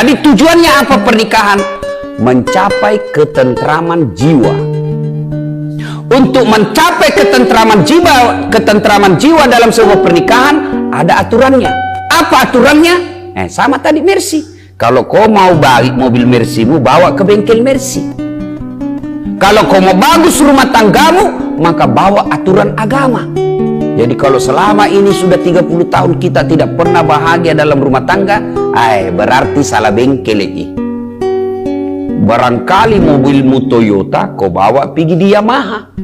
Jadi tujuannya apa pernikahan? Mencapai ketentraman jiwa. Untuk mencapai ketentraman jiwa dalam sebuah pernikahan ada aturannya. Apa aturannya? Sama tadi Mercy. Kalau kau mau balik mobil Mercymu, bawa ke bengkel Mercy. Kalau kau mau bagus rumah tanggamu, maka bawa aturan agama. Jadi kalau selama ini sudah 30 tahun kita tidak pernah bahagia dalam rumah tangga, berarti salah bengkel lagi. Barangkali mobilmu Toyota kau bawa pergi di Yamaha.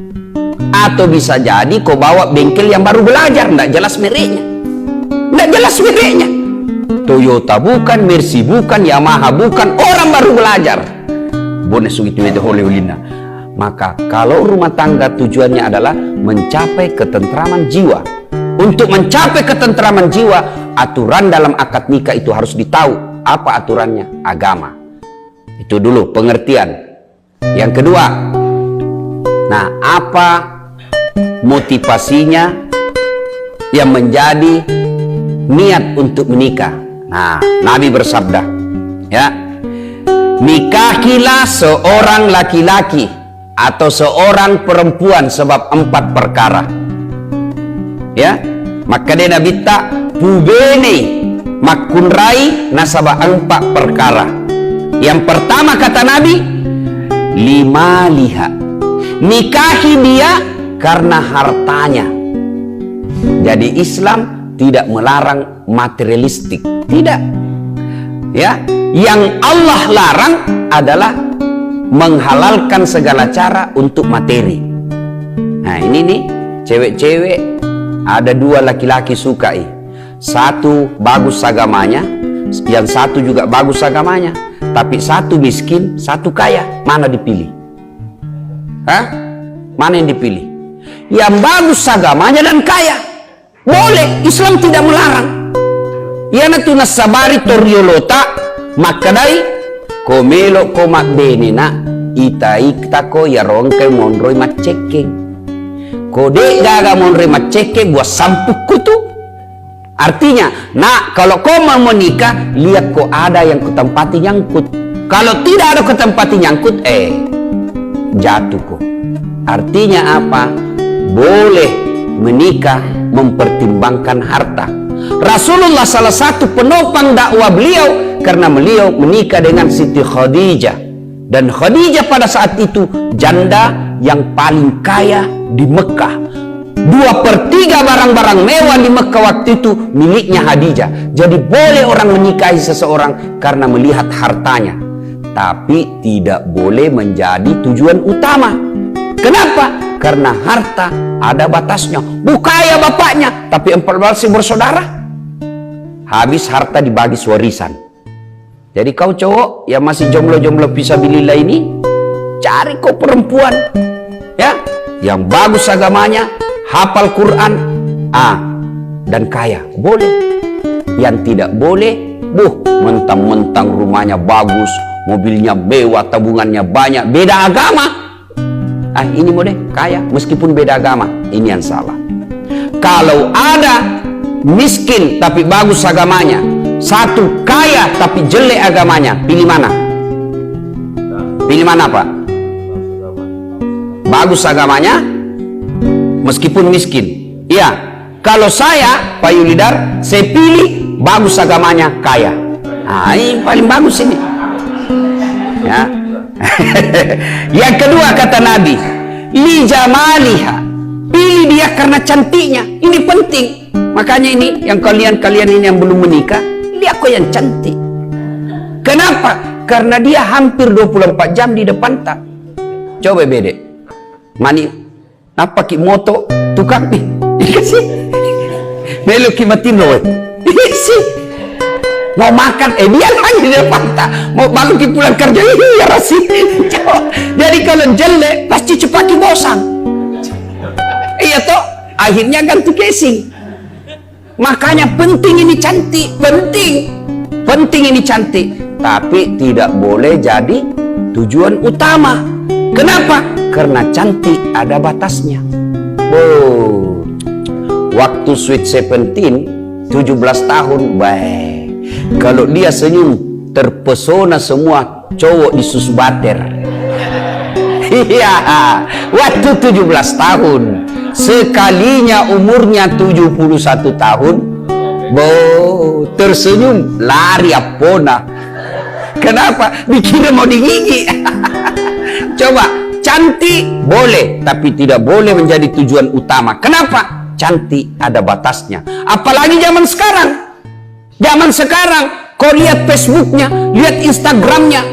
Atau bisa jadi kau bawa bengkel yang baru belajar, tidak jelas mereknya. Tidak jelas mereknya. Toyota bukan, Mercy bukan, Yamaha bukan, orang baru belajar. Bonus begitu itu oleh-olehnya. Maka kalau rumah tangga tujuannya adalah mencapai ketentraman jiwa. Untuk mencapai ketentraman jiwa, aturan dalam akad nikah itu harus ditahu. Apa aturannya? Agama. Itu dulu pengertian. Yang kedua, nah apa motivasinya yang menjadi niat untuk menikah? Nah, Nabi bersabda, ya, nikahilah seorang laki-laki atau seorang perempuan sebab 4 perkara. Ya, maka dia Nabi tak pubene makunrai nasabah 4 perkara. Yang pertama kata Nabi, 5 liha. Nikahi dia karena hartanya. Jadi Islam tidak melarang materialistik, tidak. Ya, yang Allah larang adalah menghalalkan segala cara untuk materi. Nah ini nih cewek-cewek, ada 2 laki-laki sukai. Satu bagus agamanya, yang satu juga bagus agamanya, tapi satu miskin, satu kaya. Mana dipilih? Mana yang dipilih? Yang bagus agamanya dan kaya. Boleh, Islam tidak melarang. Yana tu nasabari toriolota makadai komelo komak benena ita ko ya rongke monroi maceke. Kode gaga monroi maceke buat sampuk kutu. Artinya, nak kalau kau mau menikah, lihat kok ada yang ketempati nyangkut. Kalau tidak ada ketempati nyangkut, jatuh kok. Artinya apa? Boleh menikah mempertimbangkan harta. Rasulullah salah satu penopang dakwah beliau karena beliau menikah dengan Siti Khadijah, dan Khadijah pada saat itu janda yang paling kaya di Mekah. 2/3 barang-barang mewah di Mekah waktu itu miliknya Khadijah. Jadi boleh orang menikahi seseorang karena melihat hartanya, tapi tidak boleh menjadi tujuan utama. Kenapa? Karena harta ada batasnya. Kaya bapaknya, tapi 14 bersaudara. Habis harta dibagi warisan. Jadi kau cowok yang masih jomblo-jomblo fisabilillah ini, cari kau perempuan ya yang bagus agamanya, hafal Quran, dan kaya. Boleh. Yang tidak boleh, mentang-mentang rumahnya bagus, mobilnya mewah, tabungannya banyak, beda agama. Ini boleh kaya meskipun beda agama. Ini yang salah. Kalau ada miskin tapi bagus agamanya, satu kaya tapi jelek agamanya, pilih mana? Pilih mana Pak? Bagus agamanya meskipun miskin. Iya. Kalau saya Pak Yulidar, saya pilih bagus agamanya, kaya. Ini paling bagus ini. Ya. Yang kedua kata Nabi, li jamaliha, pilih dia karena cantiknya. Ini penting. Makanya ini yang kalian ini yang belum menikah, lihat kok yang cantik. Kenapa? Karena dia hampir 24 jam di depan tak. Coba bedek. Mani apa ki moto tukang nih? Dikasih. Melo ki matin loh. Dikasih. Mau makan, dia lagi di depan tak. Mau bangun ki pulang kerja, iya rasih. Jadi kalau jelek pasti cepat bosan. Iya toh, akhirnya ganti casing. Makanya penting ini cantik, penting ini cantik, tapi tidak boleh jadi tujuan utama. Kenapa? Karena cantik ada batasnya. Waktu Sweet 17, 17 tahun, baik. Kalau dia senyum terpesona semua cowok di Susbater. Iya, waktu 17 tahun, sekalinya umurnya 71 tahun, tersenyum, lari apona. Kenapa? Dikira mau digigit. Coba, cantik boleh, tapi tidak boleh menjadi tujuan utama. Kenapa? Cantik ada batasnya. Apalagi zaman sekarang. Zaman sekarang, kau lihat Facebooknya, lihat Instagramnya,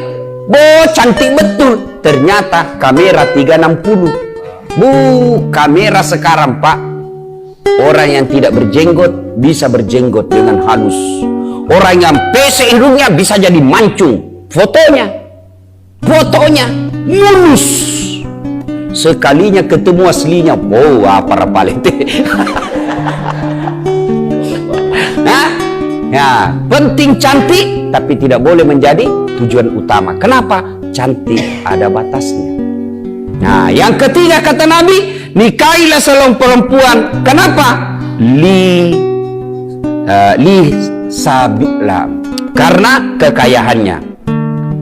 cantik betul. Ternyata kamera 360. Kamera sekarang, Pak. Orang yang tidak berjenggot bisa berjenggot dengan halus. Orang yang pesek hidungnya bisa jadi mancung. Fotonya mulus. Sekalinya ketemu aslinya, apa rapalete. Nah, ya, penting cantik, tapi tidak boleh menjadi tujuan utama. Kenapa? Cantik ada batasnya. Nah, yang ketiga kata Nabi, nikahilah seorang perempuan. Kenapa? Sabila, karena kekayaannya.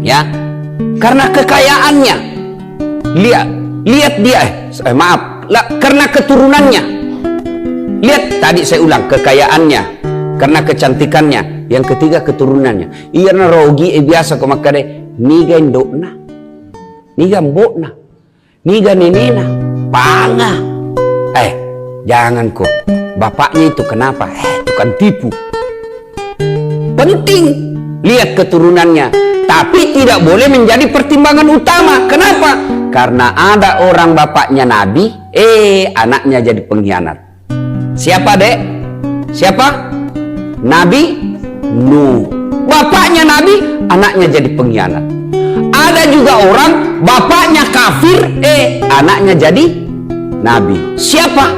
Ya, karena kekayaannya. Lihat dia, karena keturunannya. Lihat, tadi saya ulang, kekayaannya, karena kecantikannya. Yang ketiga keturunannya. Iya na rogi biasa ko makade niga indokna, niga mbokna, niga nenena, panga. Jangan kok. Bapaknya itu kenapa? Itu kan tipu. Penting lihat keturunannya, tapi tidak boleh menjadi pertimbangan utama. Kenapa? Karena ada orang bapaknya Nabi, anaknya jadi pengkhianat. Siapa, Dek? Siapa? Nabi Nuh. Bapaknya Nabi, anaknya jadi pengkhianat. Ada juga orang bapaknya kafir, anaknya jadi Nabi. Siapa?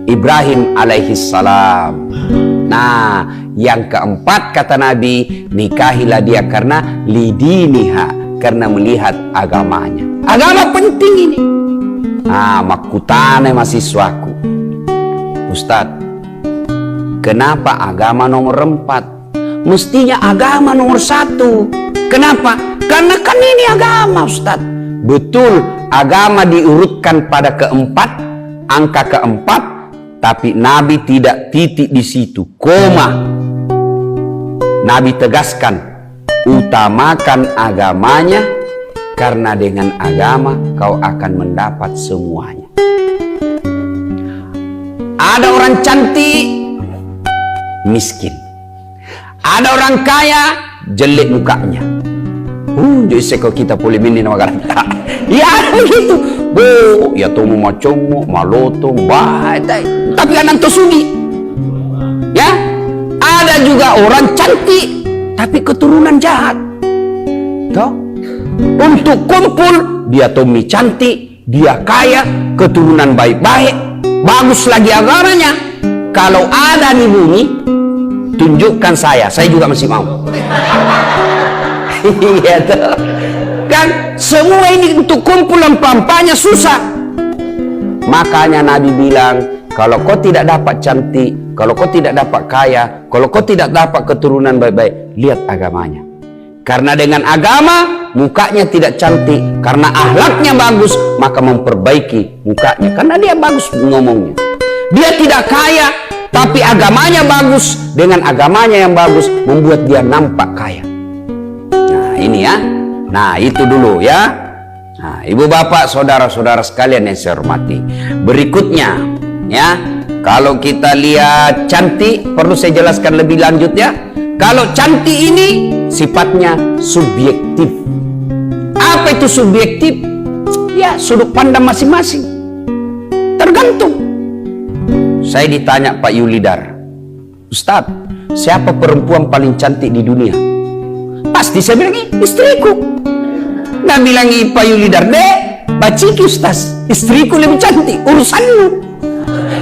Ibrahim alaihissalam. Nah, yang keempat kata Nabi, nikahilah dia karena lidiniha, karena melihat agamanya. Agama penting ini. Makutane mahasiswaku, Ustadz, kenapa agama nomor 4? Mestinya agama nomor 1. Kenapa? Karena kan ini agama, Ustadz. Betul, agama diurutkan pada keempat, angka keempat, tapi Nabi tidak titik di situ, koma. Nabi tegaskan, utamakan agamanya, karena dengan agama kau akan mendapat semuanya. Ada orang cantik, miskin. Ada orang kaya, jelek mukanya. Jadi kalau kita boleh milih nama kata, ya begitu. Ya tomo macomo, maloto, tapi kan anto sugi. Ya, ada juga orang cantik, tapi keturunan jahat. Toh, untuk kumpul dia tomi cantik, dia kaya, keturunan baik-baik, bagus lagi agamanya. Kalau ada di bumi, tunjukkan saya juga masih mau. Iya toh. Kan semua ini untuk kumpulan pampanya susah. Makanya Nabi bilang, kalau kau tidak dapat cantik, kalau kau tidak dapat kaya, kalau kau tidak dapat keturunan baik-baik, lihat agamanya. Karena dengan agama mukanya tidak cantik, karena akhlaknya bagus, maka memperbaiki mukanya. Karena dia bagus ngomongnya. Dia tidak kaya, tapi agamanya bagus. Dengan agamanya yang bagus membuat dia nampak kaya. Nah ini ya. Nah itu dulu ya. Nah, ibu bapak saudara-saudara sekalian yang saya hormati, berikutnya ya, kalau kita lihat cantik, perlu saya jelaskan lebih lanjut ya. Kalau cantik ini sifatnya subjektif. Apa itu subjektif? Ya sudut pandang masing-masing, tergantung. Saya ditanya Pak Yulidar, Ustadz, siapa perempuan paling cantik di dunia? Pasti saya bilang, istriku. Nah bilang Pak Yulidar, baciki Ustaz, istriku lebih cantik, urusanmu.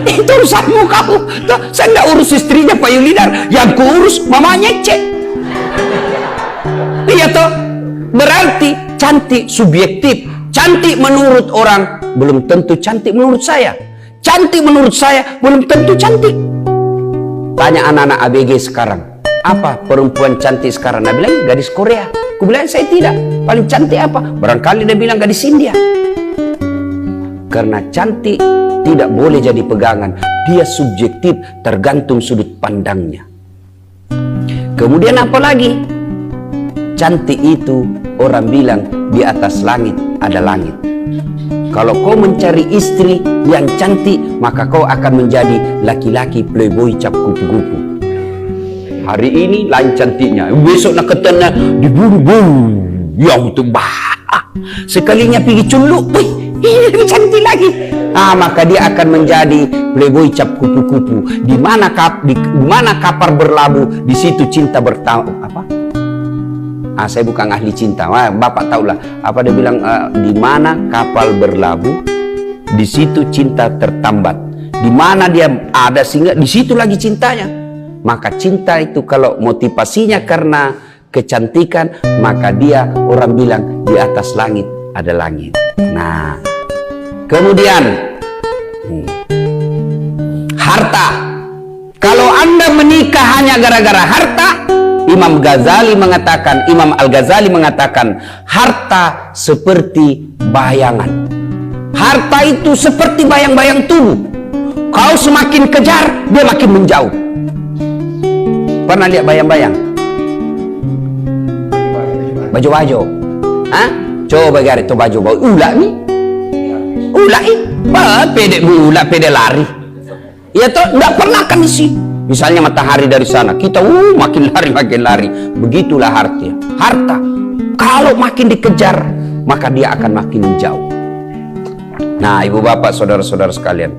Itu urusanmu kamu. Tuh, saya nggak urus istrinya Pak Yulidar, yang kuurus mamanya cek. Iya toh, berarti cantik subjektif. Cantik menurut orang belum tentu cantik menurut saya. Cantik menurut saya belum tentu cantik. Tanya anak-anak ABG sekarang, apa perempuan cantik sekarang? Dia bilang gadis Korea. Aku bilang saya tidak. Paling cantik apa? Barangkali dia bilang gadis India. Karena cantik tidak boleh jadi pegangan. Dia subjektif, tergantung sudut pandangnya. Kemudian apa lagi? Cantik itu orang bilang di atas langit ada langit. Kalau kau mencari istri yang cantik, maka kau akan menjadi laki-laki playboy cap kupu-kupu. Hari ini lain cantiknya, besok nak ketemu diburu-buru, yang itu sekalinya pergi culuk, ini lebih cantik lagi. Maka dia akan menjadi playboy cap kupu-kupu. Di mana kapal berlabuh, di situ cinta apa? Saya bukan ahli cinta, Bapak tahulah apa dia bilang. Di mana kapal berlabuh, di situ cinta tertambat. Di mana dia ada singgah, di situ lagi cintanya. Maka cinta itu kalau motivasinya karena kecantikan, maka dia orang bilang di atas langit ada langit. Nah, kemudian harta. Kalau Anda menikah hanya gara-gara harta, Imam Al-Ghazali mengatakan harta seperti bayangan. Harta itu seperti bayang-bayang tubuh. Kau semakin kejar, dia makin menjauh. Pernah lihat bayang-bayang? Baju-baju. Coba gari itu baju ular nih. Ular ini. Pede ular, pede lari. Ya toh, enggak pernah kan isi. Misalnya matahari dari sana, kita makin lari. Begitulah harta. Kalau makin dikejar, maka dia akan makin menjauh. Nah, ibu bapak, saudara-saudara sekalian,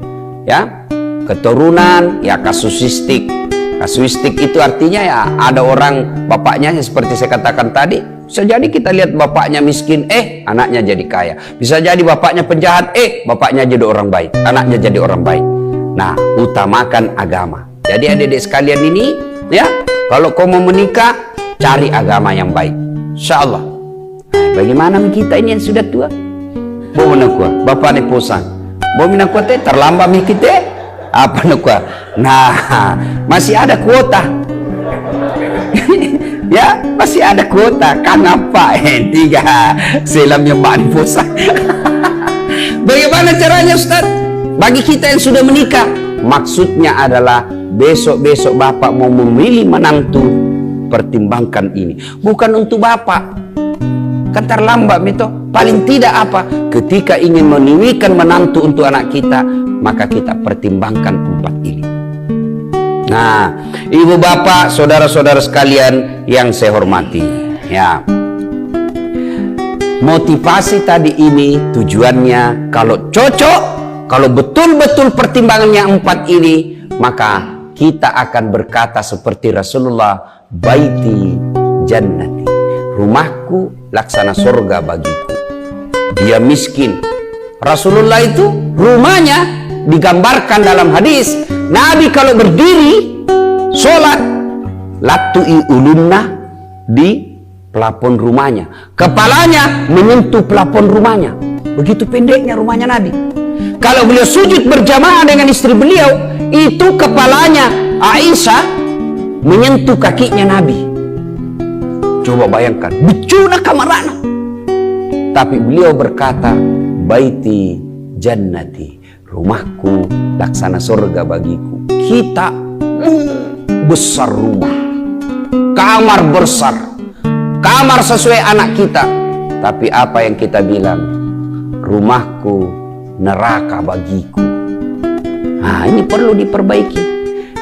ya, keturunan, ya kasuistik. Kasuistik itu artinya ya ada orang bapaknya seperti saya katakan tadi. Bisa jadi kita lihat bapaknya miskin, anaknya jadi kaya. Bisa jadi bapaknya penjahat, bapaknya jadi orang baik, anaknya jadi orang baik. Nah, utamakan agama. Jadi adik-adik sekalian ini, ya, kalau kau mau menikah, cari agama yang baik. Insya Allah. Bagaimana kita ini yang sudah tua? Bawa menakua, bapak ni posang. Bawa menakua teh terlambat mi kita. Apa nakua? Nah, masih ada kuota. Ya, masih ada kuota. Kan apa? 3 selam yang bahan posang. Bagaimana caranya, Ustaz? Bagi kita yang sudah menikah, maksudnya adalah besok-besok bapak mau memilih menantu, pertimbangkan ini. Bukan untuk bapak, kan terlambat itu. Paling tidak apa, ketika ingin memilihkan menantu untuk anak kita, maka kita pertimbangkan 4 ini. Nah, ibu bapak, saudara-saudara sekalian yang saya hormati, ya, motivasi tadi ini tujuannya kalau cocok, kalau betul-betul pertimbangannya 4 ini, maka kita akan berkata seperti Rasulullah, baiti jannati, rumahku laksana surga bagiku. Dia miskin. Rasulullah itu rumahnya digambarkan dalam hadis, Nabi kalau berdiri sholat, latui ulunna di plafon rumahnya, kepalanya menyentuh plafon rumahnya. Begitu pendeknya rumahnya Nabi. Kalau beliau sujud berjamaah dengan istri beliau, itu kepalanya Aisyah menyentuh kakinya Nabi. Coba bayangkan, becuna kamarana. Tapi beliau berkata, baiti jannati, rumahku laksana surga bagiku. Kita besar rumah, kamar besar, kamar sesuai anak kita. Tapi apa yang kita bilang? Rumahku neraka bagiku. Nah, ini perlu diperbaiki.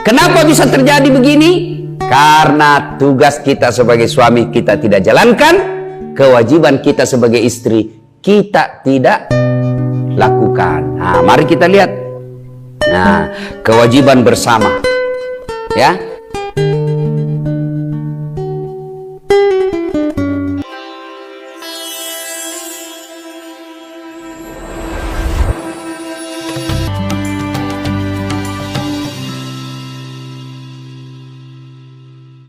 Kenapa bisa terjadi begini? Karena tugas kita sebagai suami kita tidak jalankan, kewajiban kita sebagai istri kita tidak lakukan. Nah, mari kita lihat. Nah, kewajiban bersama, ya,